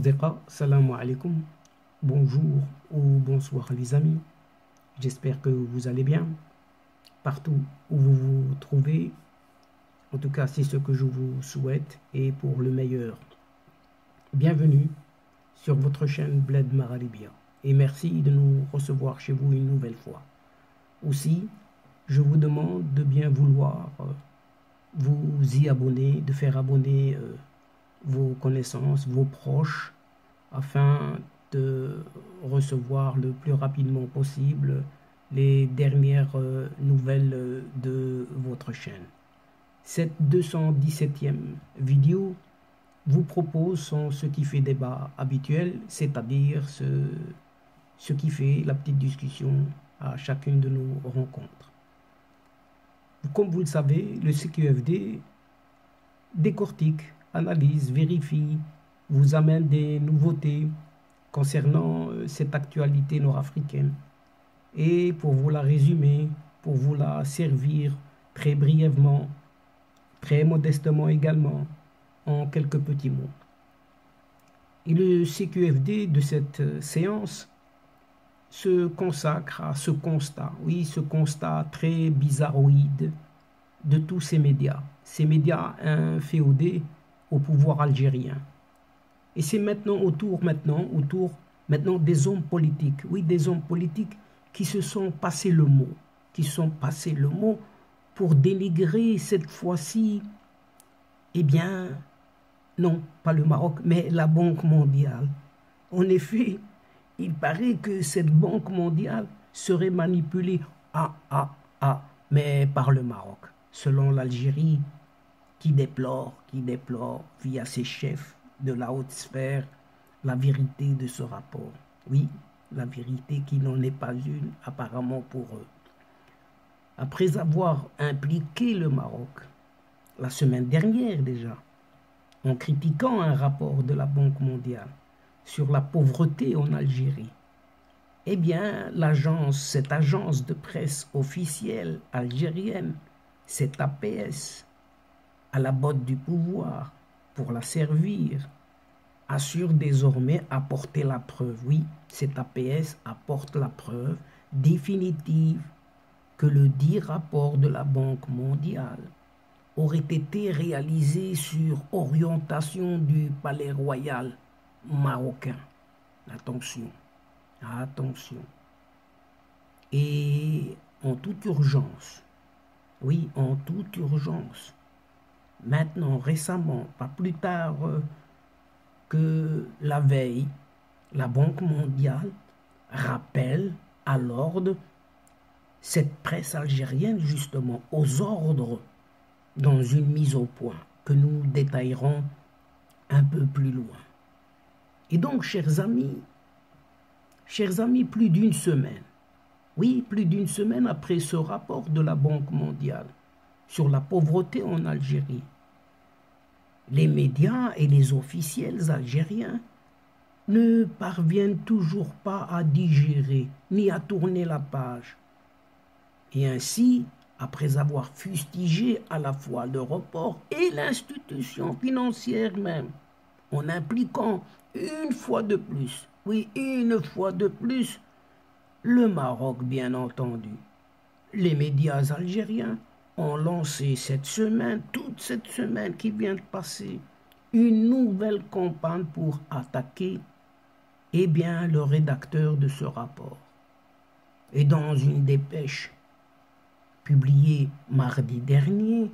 Asdiqa, salam alaikum, bonjour ou bonsoir les amis, j'espère que vous allez bien, partout où vous vous trouvez, en tout cas c'est ce que je vous souhaite et pour le meilleur. Bienvenue sur votre chaîne Bled Maralibia et merci de nous recevoir chez vous une nouvelle fois. Aussi, je vous demande de bien vouloir vous y abonner, de faire abonner vos connaissances, vos proches, afin de recevoir le plus rapidement possible les dernières nouvelles de votre chaîne. Cette 217e vidéo vous propose ce qui fait débat habituel, c'est-à-dire ce qui fait la petite discussion à chacune de nos rencontres. Comme vous le savez, le CQFD décortique, analyse, vérifie, vous amène des nouveautés concernant cette actualité nord-africaine. Et pour vous la résumer, pour vous la servir très brièvement, très modestement également, en quelques petits mots. Et le CQFD de cette séance se consacre à ce constat, oui, ce constat très bizarroïde de tous ces médias inféodés au pouvoir algérien. Et c'est maintenant autour des hommes politiques, oui, des hommes politiques qui se sont passés le mot, pour dénigrer cette fois-ci, eh bien, non, pas le Maroc, mais la Banque mondiale. En effet, il paraît que cette Banque mondiale serait manipulée, mais par le Maroc, selon l'Algérie, qui déplore via ses chefs de la haute sphère la vérité de ce rapport. Oui, la vérité qui n'en est pas une apparemment pour eux. Après avoir impliqué le Maroc la semaine dernière déjà, en critiquant un rapport de la Banque mondiale sur la pauvreté en Algérie, eh bien cette agence de presse officielle algérienne, cette APS, à la botte du pouvoir pour la servir, assure désormais apporter la preuve. Oui, cette APS apporte la preuve définitive que le dit rapport de la Banque mondiale aurait été réalisé sur orientation du palais royal marocain. Attention, attention. Et en toute urgence, oui, en toute urgence, maintenant, récemment, pas plus tard que la veille, la Banque mondiale rappelle à l'ordre cette presse algérienne justement aux ordres dans une mise au point que nous détaillerons un peu plus loin. Et donc, chers amis, plus d'une semaine, oui, plus d'une semaine après ce rapport de la Banque mondiale sur la pauvreté en Algérie, les médias et les officiels algériens ne parviennent toujours pas à digérer ni à tourner la page. Et ainsi, après avoir fustigé à la fois le report et l'institution financière même, en impliquant une fois de plus, oui, une fois de plus, le Maroc bien entendu, les médias algériens ont lancé cette semaine, toute cette semaine qui vient de passer, une nouvelle campagne pour attaquer, eh bien, le rédacteur de ce rapport. Et dans une dépêche publiée mardi dernier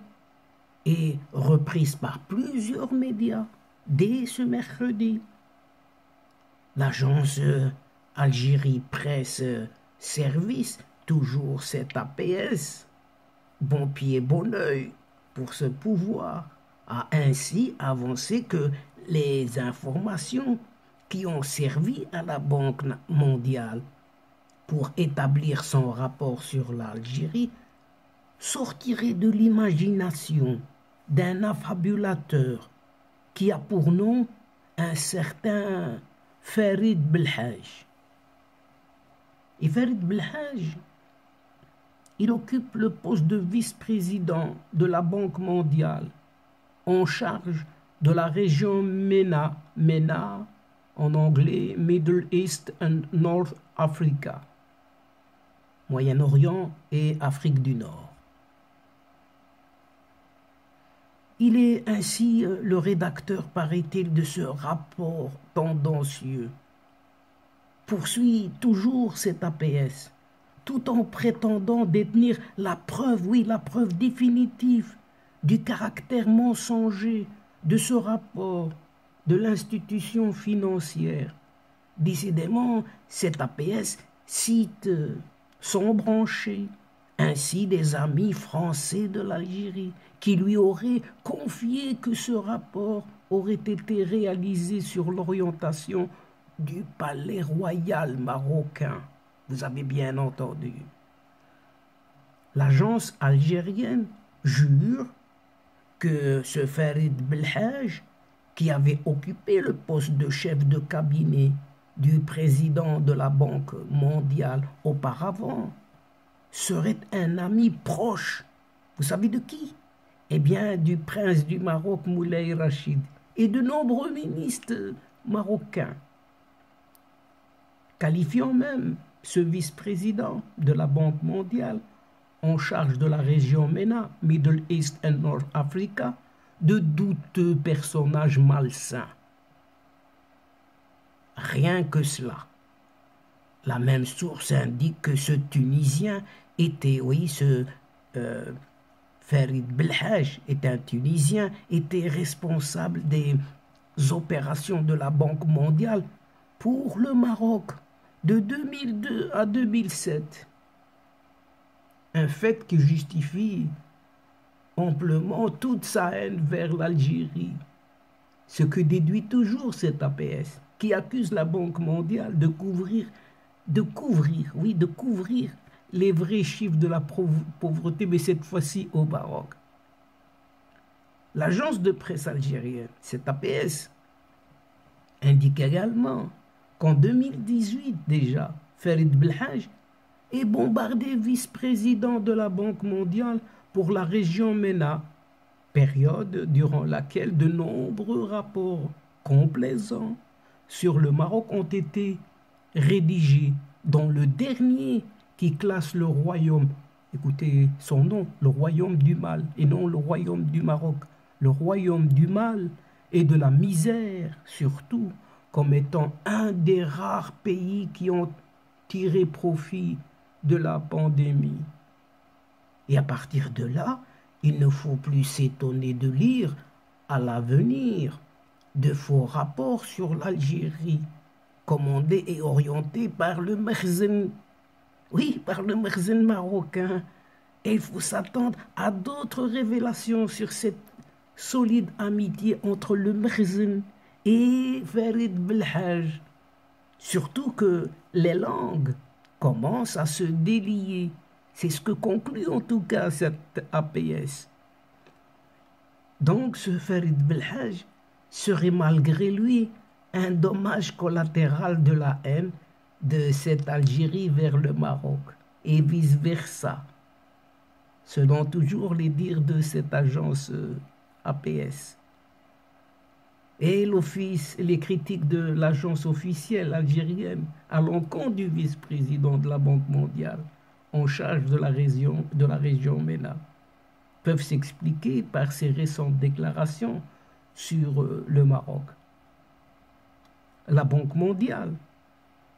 et reprise par plusieurs médias dès ce mercredi, l'agence Algérie Presse Service, toujours cette APS, bon pied, bon oeil pour ce pouvoir, a ainsi avancé que les informations qui ont servi à la Banque mondiale pour établir son rapport sur l'Algérie sortiraient de l'imagination d'un affabulateur qui a pour nom un certain Farid Belhaj. Et Farid Belhaj, il occupe le poste de vice-président de la Banque mondiale en charge de la région MENA. MENA, en anglais Middle East and North Africa, Moyen-Orient et Afrique du Nord. Il est ainsi le rédacteur, paraît-il, de ce rapport tendancieux. Poursuit toujours cet APS, tout en prétendant détenir la preuve, oui, la preuve définitive du caractère mensonger de ce rapport de l'institution financière. Décidément, cet APS cite sans brancher ainsi des amis français de l'Algérie qui lui auraient confié que ce rapport aurait été réalisé sur l'orientation du palais royal marocain. Vous avez bien entendu. L'agence algérienne jure que ce Farid Belhaj, qui avait occupé le poste de chef de cabinet du président de la Banque mondiale auparavant, serait un ami proche. Vous savez de qui? Eh bien, du prince du Maroc, Moulay Rachid, et de nombreux ministres marocains, qualifiant même ce vice-président de la Banque mondiale en charge de la région MENA, Middle East and North Africa, de douteux personnages malsains. Rien que cela. La même source indique que ce Tunisien était, oui, Farid Belhaj est un Tunisien, était responsable des opérations de la Banque mondiale pour le Maroc de 2002 à 2007. Un fait qui justifie amplement toute sa haine vers l'Algérie. Ce que déduit toujours cet APS, qui accuse la Banque mondiale de couvrir les vrais chiffres de la pauvreté, mais cette fois-ci au Maroc. L'agence de presse algérienne, cette APS, indique également qu'en 2018 déjà, Farid Belhaj est bombardé vice-président de la Banque mondiale pour la région MENA, période durant laquelle de nombreux rapports complaisants sur le Maroc ont été rédigés, dont le dernier qui classe le royaume, écoutez son nom, le royaume du mal, et non le royaume du Maroc, le royaume du mal et de la misère surtout, comme étant un des rares pays qui ont tiré profit de la pandémie. Et à partir de là, il ne faut plus s'étonner de lire à l'avenir de faux rapports sur l'Algérie, commandés et orientés par le Merzen. Oui, par le Merzen marocain. Et il faut s'attendre à d'autres révélations sur cette solide amitié entre le Merzen et Farid Belhaj. Surtout que les langues commencent à se délier. C'est ce que conclut en tout cas cette APS. Donc ce Farid Belhaj serait malgré lui un dommage collatéral de la haine de cette Algérie vers le Maroc et vice-versa, selon toujours les dires de cette agence APS. Et les critiques de l'agence officielle algérienne à l'encontre du vice-président de la Banque mondiale en charge de la région MENA peuvent s'expliquer par ses récentes déclarations sur le Maroc. La Banque mondiale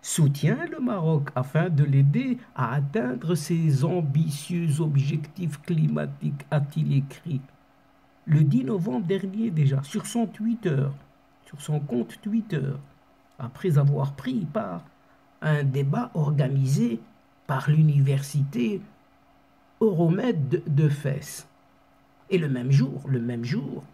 soutient le Maroc afin de l'aider à atteindre ses ambitieux objectifs climatiques, a-t-il écrit le 10 novembre dernier déjà sur son compte Twitter, après avoir pris part à un débat organisé par l'université Euromed de Fès. Et le même jour,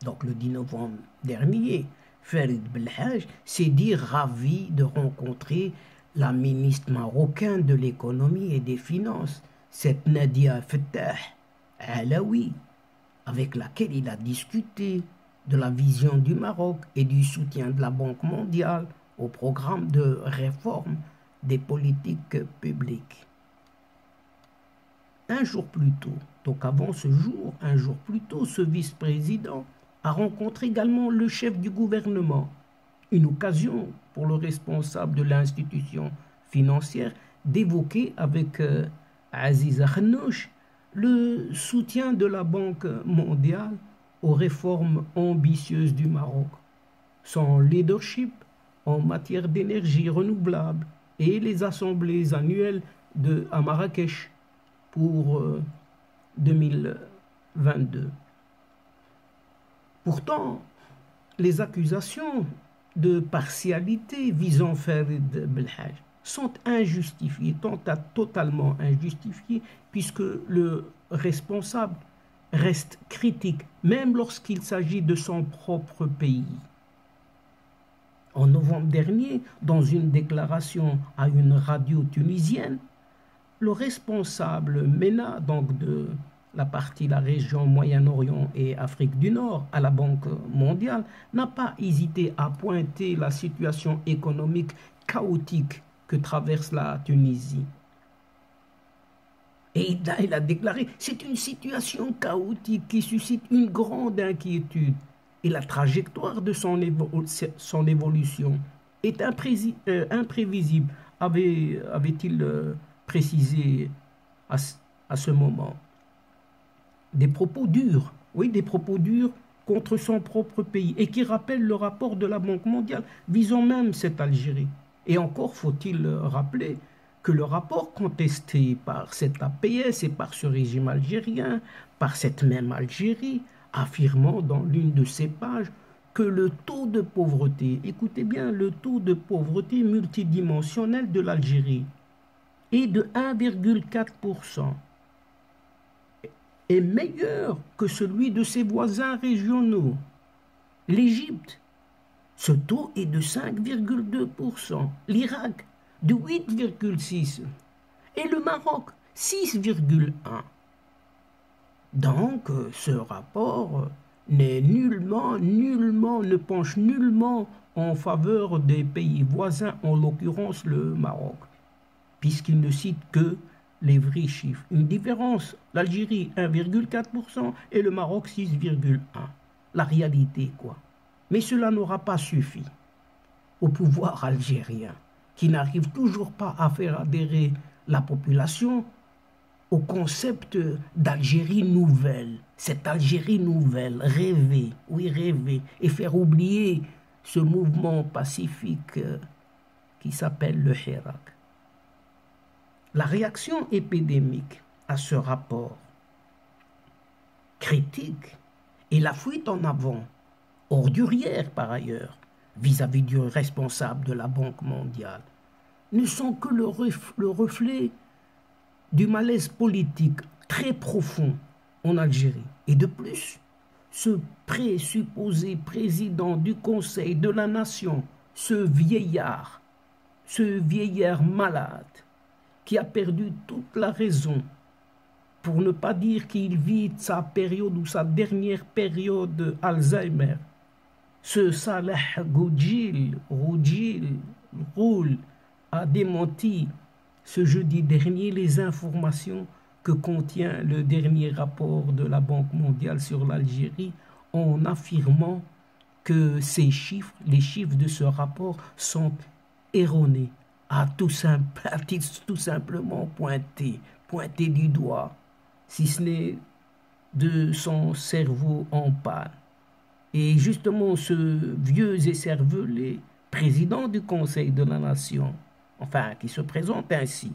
donc le 10 novembre dernier, Farid Belhaj s'est dit ravi de rencontrer la ministre marocaine de l'économie et des finances, cette Nadia Fettah Alaoui, avec laquelle il a discuté de la vision du Maroc et du soutien de la Banque mondiale au programme de réforme des politiques publiques. Un jour plus tôt, donc avant ce jour, un jour plus tôt, ce vice-président a rencontré également le chef du gouvernement une occasion pour le responsable de l'institution financière d'évoquer avec Aziz Akhnouch le soutien de la Banque mondiale aux réformes ambitieuses du Maroc. Son leadership en matière d'énergie renouvelable et les assemblées annuelles à Marrakech pour 2022. Pourtant, les accusations de partialité visant Farid Belhaj sont injustifiées, totalement injustifiées, puisque le responsable reste critique, même lorsqu'il s'agit de son propre pays. En novembre dernier, dans une déclaration à une radio tunisienne, le responsable MENA, donc de la région Moyen-Orient et Afrique du Nord, à la Banque mondiale, n'a pas hésité à pointer la situation économique chaotique que traverse la Tunisie. Et il a déclaré, c'est une situation chaotique qui suscite une grande inquiétude. Et la trajectoire de son évolution est imprévisible, avait-il précisé à ce moment. Des propos durs, oui, des propos durs contre son propre pays et qui rappellent le rapport de la Banque mondiale visant même cette Algérie. Et encore faut-il rappeler que le rapport contesté par cette APS et par ce régime algérien, par cette même Algérie, affirmant dans l'une de ses pages que le taux de pauvreté, écoutez bien, le taux de pauvreté multidimensionnel de l'Algérie est de 1,4%, est meilleur que celui de ses voisins régionaux. L'Égypte, ce taux est de 5,2%, l'Irak de 8,6% et le Maroc 6,1%. Donc, ce rapport n'est ne penche nullement en faveur des pays voisins, en l'occurrence le Maroc, puisqu'il ne cite que les vrais chiffres. Une différence, l'Algérie 1,4% et le Maroc 6,1%. La réalité, quoi. Mais cela n'aura pas suffi au pouvoir algérien, qui n'arrive toujours pas à faire adhérer la population au concept d'Algérie nouvelle, cette Algérie nouvelle, rêver, oui rêver, et faire oublier ce mouvement pacifique qui s'appelle le Hirak. La réaction épidémique à ce rapport critique et la fuite en avant, ordurière par ailleurs, vis-à-vis du responsable de la Banque mondiale, ne sont que le reflet du malaise politique très profond en Algérie. Et de plus, ce présupposé président du Conseil de la Nation, ce vieillard malade, qui a perdu toute la raison, pour ne pas dire qu'il vit sa période ou sa dernière période Alzheimer, ce Saleh Roul a démenti ce jeudi dernier les informations que contient le dernier rapport de la Banque mondiale sur l'Algérie en affirmant que ces chiffres, les chiffres de ce rapport sont erronés, a tout simplement pointé du doigt, si ce n'est de son cerveau en panne. Et justement, ce vieux écervelé, président du Conseil de la Nation, enfin, qui se présente ainsi,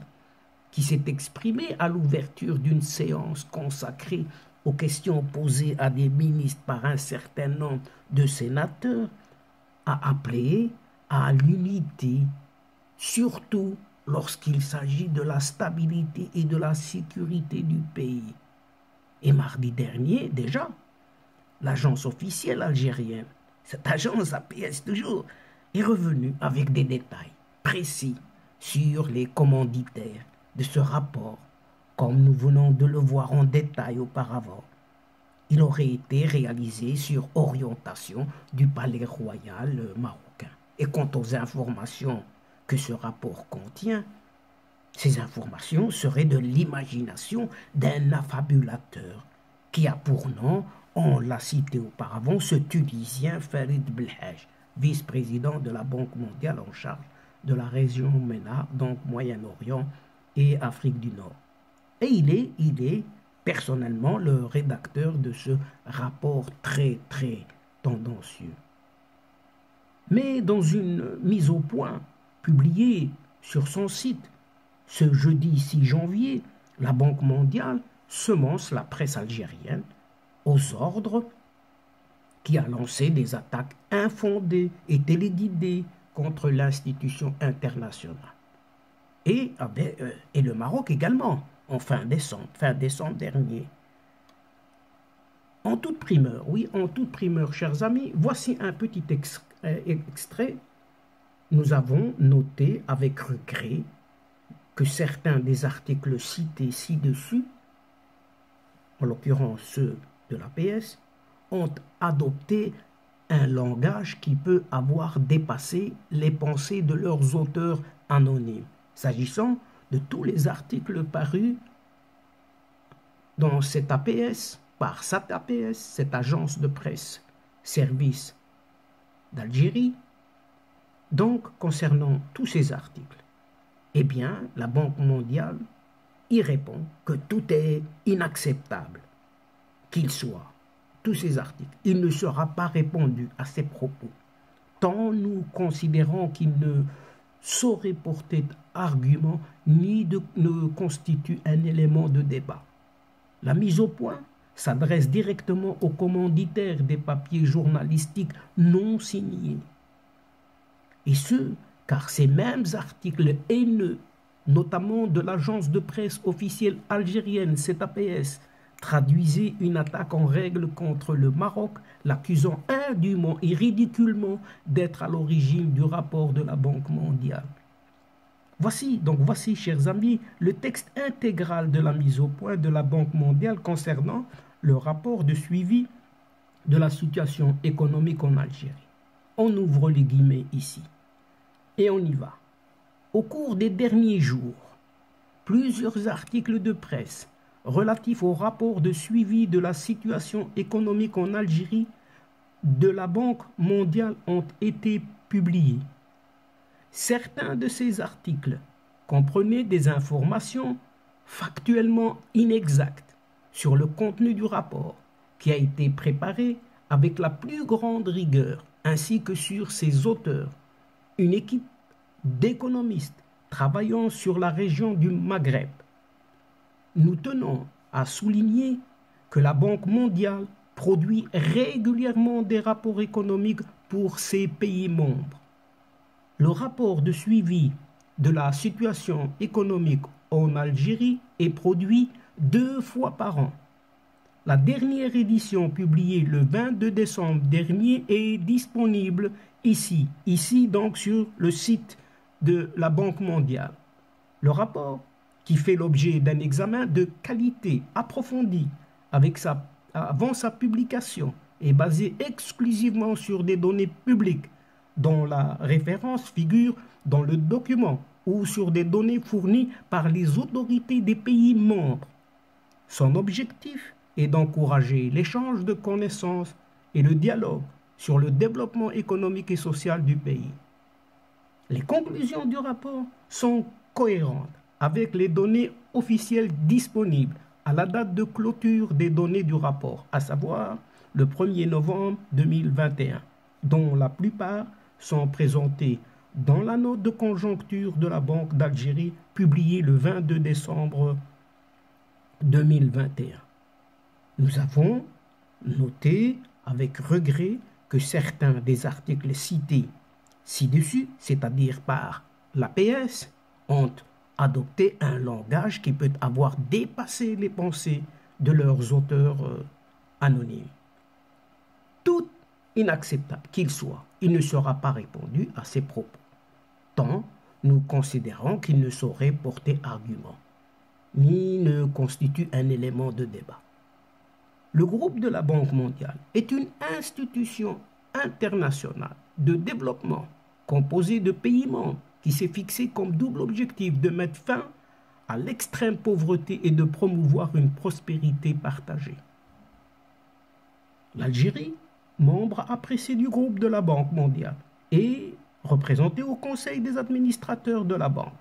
qui s'est exprimé à l'ouverture d'une séance consacrée aux questions posées à des ministres par un certain nombre de sénateurs, a appelé à l'unité, surtout lorsqu'il s'agit de la stabilité et de la sécurité du pays. Et mardi dernier, déjà, l'agence officielle algérienne, cette agence APS toujours, est revenue avec des détails précis sur les commanditaires de ce rapport, comme nous venons de le voir en détail auparavant. Il aurait été réalisé sur orientation du palais royal marocain. Et quant aux informations que ce rapport contient, ces informations seraient de l'imagination d'un affabulateur qui a pour nom, on l'a cité auparavant, ce Tunisien Farid Belhaj, vice-président de la Banque mondiale en charge de la région MENA, donc Moyen-Orient et Afrique du Nord. Et il est personnellement le rédacteur de ce rapport très tendancieux. Mais dans une mise au point publiée sur son site ce jeudi 6 janvier, la Banque mondiale semence la presse algérienne aux ordres qui a lancé des attaques infondées et téléguidées contre l'institution internationale. Et le Maroc également, en fin décembre dernier. En toute primeur, oui, en toute primeur, chers amis, voici un petit extrait. Nous avons noté avec regret que certains des articles cités ci-dessus, en l'occurrence ceux de l'APS, ont adopté un langage qui peut avoir dépassé les pensées de leurs auteurs anonymes. S'agissant de tous les articles parus dans cette APS, par SAT-APS, cette agence de presse service d'Algérie, donc concernant tous ces articles, eh bien, la Banque mondiale y répond que tout est inacceptable, qu'il soit. Tous ces articles, il ne sera pas répondu à ces propos, tant nous considérons qu'il ne saurait porter argument ni ne constitue un élément de débat. La mise au point s'adresse directement aux commanditaires des papiers journalistiques non signés. Et ce, car ces mêmes articles haineux, notamment de l'agence de presse officielle algérienne, cette APS, traduisait une attaque en règle contre le Maroc, l'accusant indûment et ridiculement d'être à l'origine du rapport de la Banque mondiale. Voici, chers amis, le texte intégral de la mise au point de la Banque mondiale concernant le rapport de suivi de la situation économique en Algérie. On ouvre les guillemets ici. Et on y va. Au cours des derniers jours, plusieurs articles de presse relatifs au rapport de suivi de la situation économique en Algérie de la Banque mondiale ont été publiés. Certains de ces articles comprenaient des informations factuellement inexactes sur le contenu du rapport qui a été préparé avec la plus grande rigueur, ainsi que sur ses auteurs, une équipe d'économistes travaillant sur la région du Maghreb. Nous tenons à souligner que la Banque mondiale produit régulièrement des rapports économiques pour ses pays membres. Le rapport de suivi de la situation économique en Algérie est produit 2 fois par an. La dernière édition publiée le 22 décembre dernier est disponible ici donc sur le site de la Banque mondiale. Le rapport, qui fait l'objet d'un examen de qualité approfondi avant sa publication, est basé exclusivement sur des données publiques dont la référence figure dans le document ou sur des données fournies par les autorités des pays membres. Son objectif est d'encourager l'échange de connaissances et le dialogue sur le développement économique et social du pays. Les conclusions du rapport sont cohérentes avec les données officielles disponibles à la date de clôture des données du rapport, à savoir le 1er novembre 2021, dont la plupart sont présentées dans la note de conjoncture de la Banque d'Algérie publiée le 22 décembre 2021. Nous avons noté avec regret que certains des articles cités ci-dessus, c'est-à-dire par l'APS, ont adopté un langage qui peut avoir dépassé les pensées de leurs auteurs anonymes. Tout inacceptable qu'il soit, il ne sera pas répondu à ces propos, tant nous considérons qu'il ne saurait porter argument, ni ne constitue un élément de débat. Le groupe de la Banque mondiale est une institution internationale de développement composée de pays membres qui s'est fixé comme double objectif de mettre fin à l'extrême pauvreté et de promouvoir une prospérité partagée. L'Algérie membre apprécié du groupe de la Banque mondiale et représenté au conseil des administrateurs de la banque.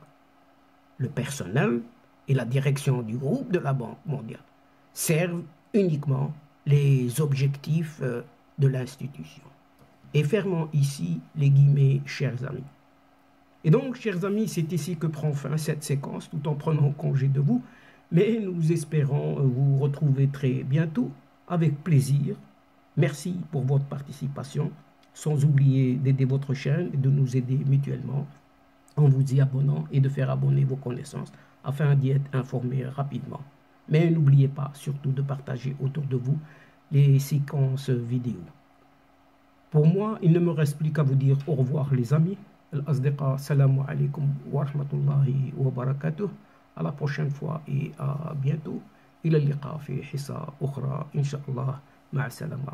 Le personnel et la direction du groupe de la Banque mondiale servent uniquement les objectifs de l'institution. Et fermons ici les guillemets, chers amis. Et donc, chers amis, c'est ici que prend fin cette séquence, tout en prenant congé de vous. Mais nous espérons vous retrouver très bientôt, avec plaisir. Merci pour votre participation, sans oublier d'aider votre chaîne et de nous aider mutuellement en vous y abonnant et de faire abonner vos connaissances afin d'y être informé rapidement. Mais n'oubliez pas surtout de partager autour de vous les séquences vidéo. Pour moi, il ne me reste plus qu'à vous dire au revoir les amis. Al-Asdiqa, salamu alaikum wa rahmatullahi wa barakatuh. À la prochaine fois et à bientôt. إلى اللقاء في حصة أخرى إن شاء الله. مع السلامة.